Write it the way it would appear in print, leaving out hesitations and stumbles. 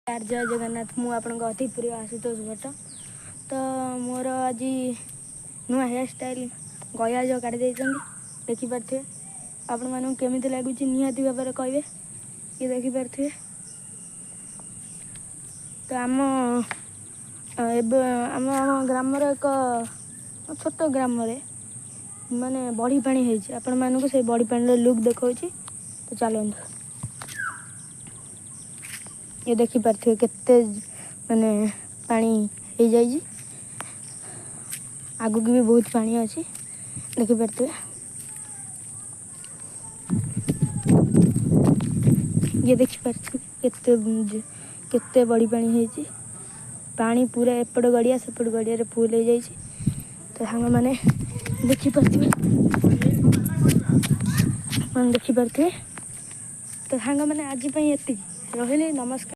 जय जगन्नाथ मु आपण अति प्रिय आशुतोष भट्ट। तो मोर आज नुआ हेयर स्टाइल गया जो काटी देखिपे आपण मानू केमी लगुच निहाती भाव में कहे ये देखिपे। तो आम आम ग्राम एक छोट ग्राम माने बड़ी पानी है आपण मानू से बड़ी पानी लुक देखा। तो चलते ये देखिपे केते माने पानी हो जाए आगू की भी बहुत पानी अच्छी देखिपे। ये देखिपे केते बड़ी पानी है पानी पूरा एपट गड़िया सेपट गड़िया फुल हो जाए। तो सांग मैंने देखिपे देखिपे। तो सांग मैंने आज ये रही नमस्कार।